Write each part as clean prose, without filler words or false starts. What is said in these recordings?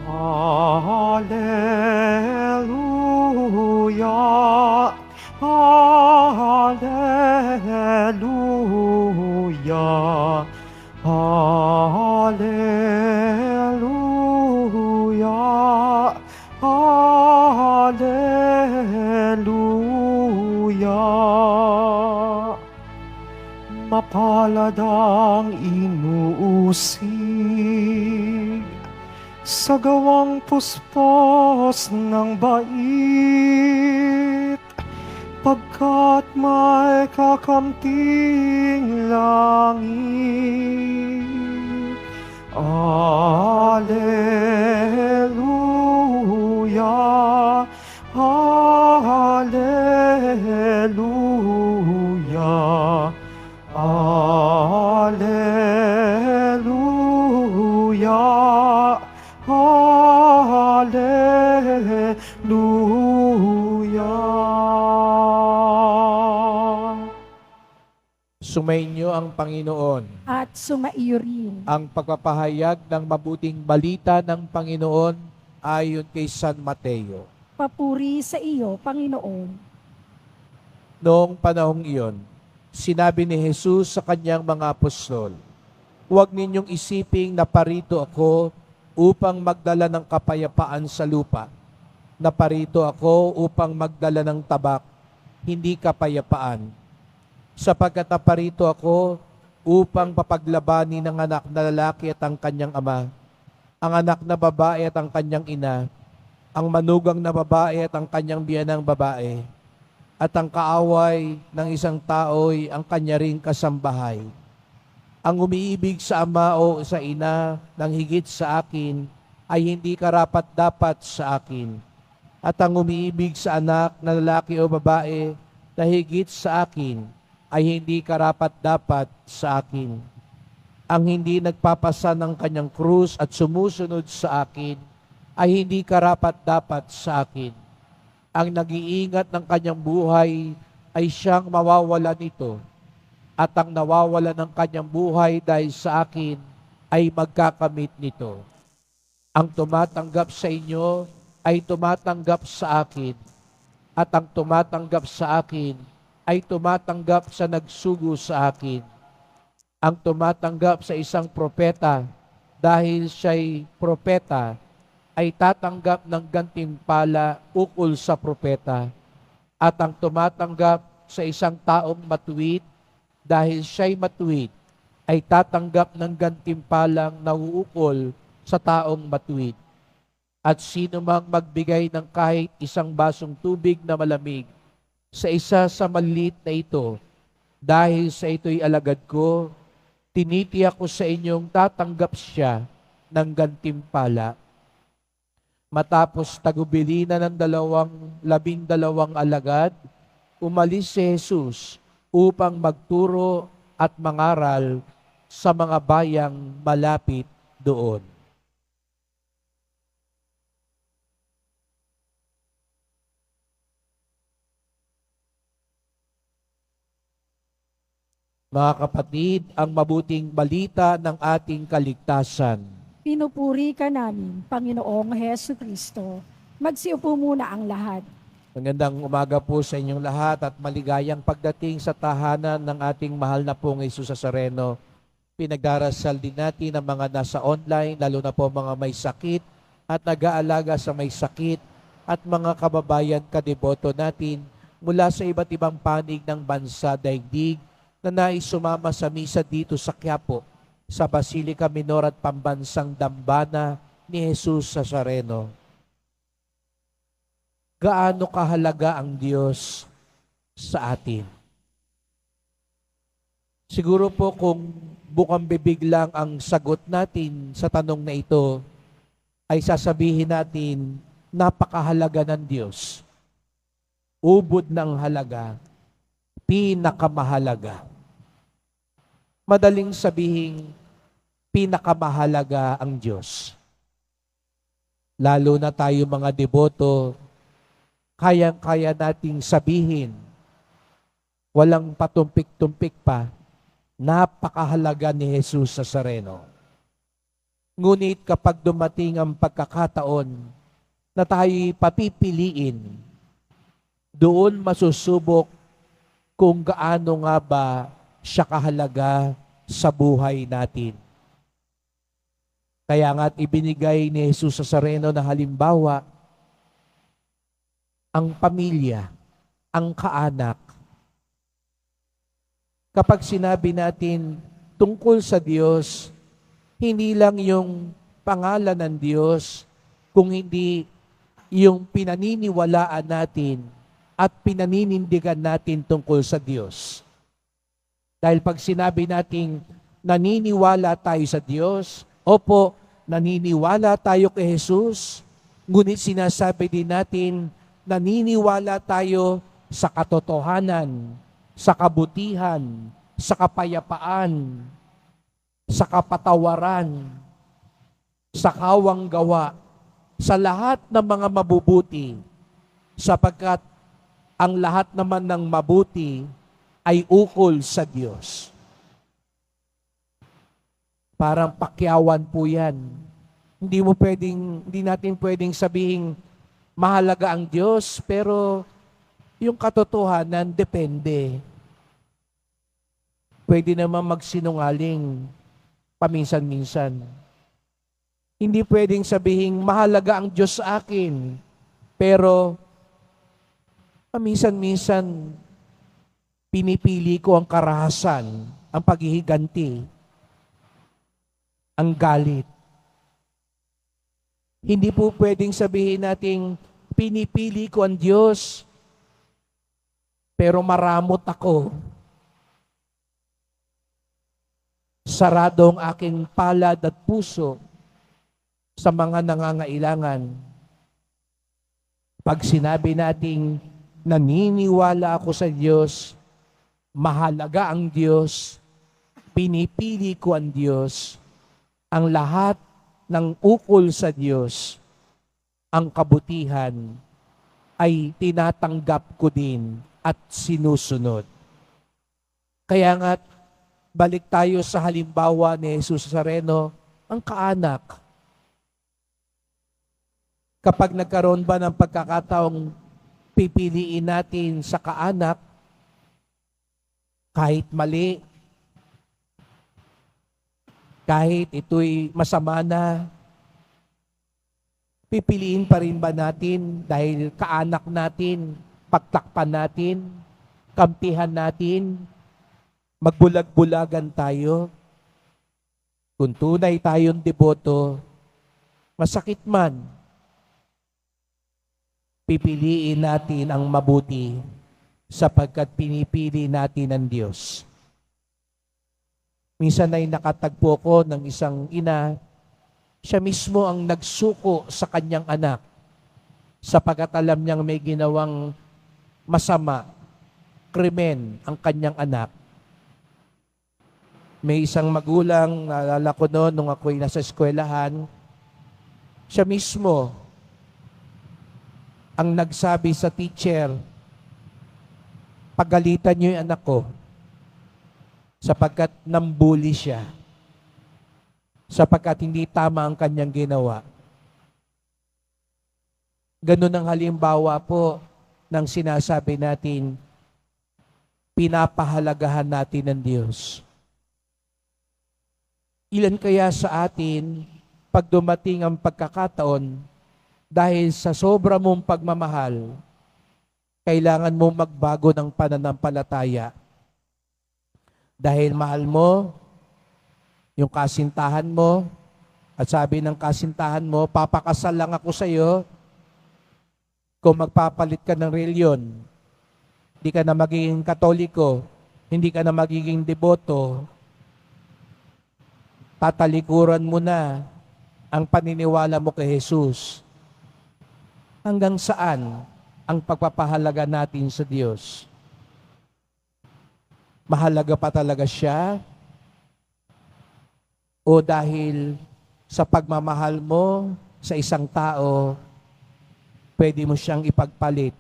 Hallelujah, Hallelujah, Hallelujah, Hallelujah. Mapalad ang inuusig sa gawang puspos ng bait, pagkat may kakamting langit. Alleluia, Alleluia, Alleluia, Hallelujah. Sumainyo ang Panginoon. At sumaiyo rin. Ang pagpapahayag ng mabuting balita ng Panginoon ayon kay San Mateo. Papuri sa iyo, Panginoon. Noong panahong iyon, sinabi ni Jesus sa kanyang mga apostol, "Huwag ninyong isiping na parito ako upang magdala ng kapayapaan sa lupa. Naparito ako upang magdala ng tabak, hindi kapayapaan. Sapagkat naparito ako upang papaglabanin ng anak na lalaki at ang kanyang ama, ang anak na babae at ang kanyang ina, ang manugang na babae at ang kanyang biyanang babae, at ang kaaway ng isang tao'y ang kanya ring kasambahay. Ang umiibig sa ama o sa ina ng higit sa akin ay hindi karapat-dapat sa akin. At ang umiibig sa anak na lalaki o babae na higit sa akin ay hindi karapat-dapat sa akin. Ang hindi nagpapasa ng kanyang krus at sumusunod sa akin ay hindi karapat-dapat sa akin. Ang nag-iingat ng kanyang buhay ay siyang mawawala nito, at ang nawawala ng kanyang buhay dahil sa akin ay magkakamit nito. Ang tumatanggap sa inyo ay tumatanggap sa akin, at ang tumatanggap sa akin ay tumatanggap sa nagsugo sa akin. Ang tumatanggap sa isang propeta dahil siya'y propeta ay tatanggap ng gantimpala ukol sa propeta. At ang tumatanggap sa isang taong matuwid dahil siya'y matuwid ay tatanggap ng gantimpalang nauukol sa taong matuwid. At sino mang magbigay ng kahit isang basong tubig na malamig sa isa sa maliit na ito, dahil sa ito'y alagad ko, tinitiyak ko sa inyong tatanggap siya ng gantimpala. Matapos tagubilin na ng 12 alagad, umalis si Jesus upang magturo at mangaral sa mga bayang malapit doon. Mga kapatid, ang mabuting balita ng ating kaligtasan. Pinupuri ka namin, Panginoong Hesu Kristo. Magsiupo muna ang lahat. Magandang umaga po sa inyong lahat at maligayang pagdating sa tahanan ng ating mahal na pong Jesus Nazareno. Pinagdarasal din natin ang mga nasa online, lalo na po mga may sakit at nag-aalaga sa may sakit at mga kababayan kadeboto natin mula sa iba't ibang panig ng bansa daigdig na nais sumama sa misa dito sa Quiapo, sa Basilica Minor at Pambansang Dambana ni Jesus Nazareno. Gaano kahalaga ang Diyos sa atin? Siguro po kung bukang bibig lang ang sagot natin sa tanong na ito, ay sasabihin natin, napakahalaga ng Diyos. Ubod ng halaga, pinakamahalaga. Madaling sabihin, pinakamahalaga ang Diyos. Lalo na tayo mga deboto, kayang-kaya nating sabihin, walang patumpik-tumpik pa, napakahalaga ni Jesus Nazareno. Ngunit kapag dumating ang pagkakataon na tayo'y papipiliin, doon masusubok kung gaano nga ba siya kahalaga sa buhay natin. Kaya nga't ibinigay ni Jesus sa Nazareno na halimbawa, ang pamilya, ang kaanak. Kapag sinabi natin tungkol sa Diyos, hindi lang yung pangalan ng Diyos, kung hindi yung pinaniniwalaan natin at pinaninindigan natin tungkol sa Diyos. Dahil pag sinabi nating naniniwala tayo sa Diyos, opo, naniniwala tayo kay Jesus, ngunit sinasabi din natin, naniniwala tayo sa katotohanan, sa kabutihan, sa kapayapaan, sa kapatawaran, sa kawang gawa, sa lahat ng mga mabubuti, sapagkat ang lahat naman ng mabuti ay ukol sa Diyos. Parang pakyawan po yan. Hindi natin pwedeng sabihin mahalaga ang Diyos, pero yung katotohanan depende. Pwede naman magsinungaling paminsan-minsan. Hindi pwedeng sabihin mahalaga ang Diyos sa akin, pero paminsan-minsan pinipili ko ang karahasan, ang paghihiganti, ang galit. Hindi po pwedeng sabihin nating pinipili ko ang Diyos, pero maramot ako. Sarado ang aking palad at puso sa mga nangangailangan. Pag sinabi nating naniniwala ako sa Diyos, mahalaga ang Diyos, pinipili ko ang Diyos, ang lahat ng ukol sa Diyos, ang kabutihan, ay tinatanggap ko din at sinusunod. Kaya nga, balik tayo sa halimbawa ni Jesus Nazareno, ang kaanak. Kapag nagkaroon ba ng pagkakataong pipiliin natin sa kaanak, kahit mali, kahit ito'y masama na, pipiliin pa rin ba natin dahil kaanak natin, pagtakpan natin, kampihan natin, magbulag-bulagan tayo? Kung tunay tayong deboto, masakit man, pipiliin natin ang mabuti sapagkat pinipili natin ang Diyos. Minsan ay nakatagpo ko ng isang ina, siya mismo ang nagsuko sa kanyang anak sapagkat alam niyang may ginawang masama, krimen ang kanyang anak. May isang magulang, naalala ko noon nung ako'y nasa eskwelahan, siya mismo ang nagsabi sa teacher, pagalitan niyo yung anak ko, sapagkat nambuli siya, sapagkat hindi tama ang kanyang ginawa. Ganun ang halimbawa po ng sinasabi natin, pinapahalagahan natin ng Diyos. Ilan kaya sa atin, pag dumating ang pagkakataon, dahil sa sobra mong pagmamahal, kailangan mong magbago ng pananampalataya. Dahil mahal mo yung kasintahan mo, at sabi ng kasintahan mo, papakasal lang ako sa iyo kung magpapalit ka ng reliyon. Hindi ka na magiging Katoliko, hindi ka na magiging deboto, tatalikuran mo na ang paniniwala mo kay Jesus. Hanggang saan ang pagpapahalaga natin sa Diyos? Mahalaga pa talaga siya? O dahil sa pagmamahal mo sa isang tao, pwede mo siyang ipagpalit,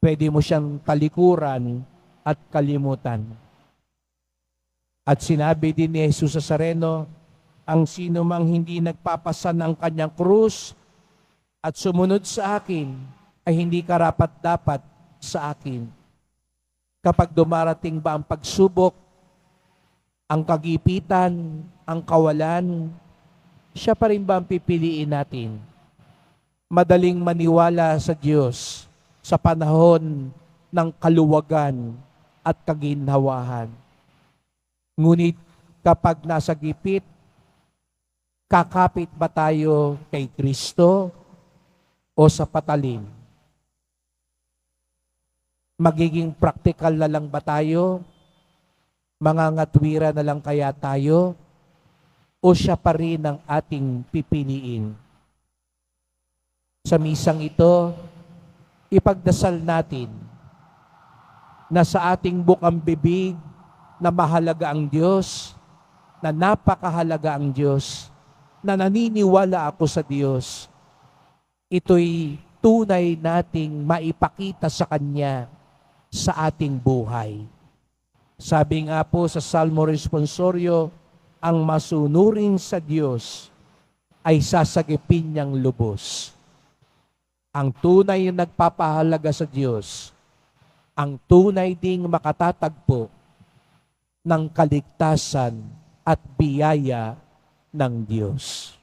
pwede mo siyang talikuran at kalimutan. At sinabi din ni Jesus Nazareno, Ang sino mang hindi nagpapasan ng kanyang krus at sumunod sa akin ay hindi karapat-dapat sa akin. Kapag dumarating ba ang pagsubok, ang kagipitan, ang kawalan, siya pa rin ba ang pipiliin natin? Madaling maniwala sa Diyos sa panahon ng kaluwagan at kaginhawahan. Ngunit kapag nasa gipit, kakapit ba tayo kay Kristo o sa patalim? Magiging praktikal na lang ba tayo? Mangangatwira na lang kaya tayo? O siya pa rin ang ating pipiliin? Sa misang ito, ipagdasal natin na sa ating bukang bibig na mahalaga ang Diyos, na napakahalaga ang Diyos, na naniniwala ako sa Diyos. Ito'y tunay nating maipakita sa Kanya sa ating buhay. Sabi nga po sa Salmo Responsorio, ang masunurin sa Diyos ay sasagipin niyang lubos. Ang tunay na nagpapahalaga sa Diyos, ang tunay ding makatatagpo ng kaligtasan at biyaya ng Diyos.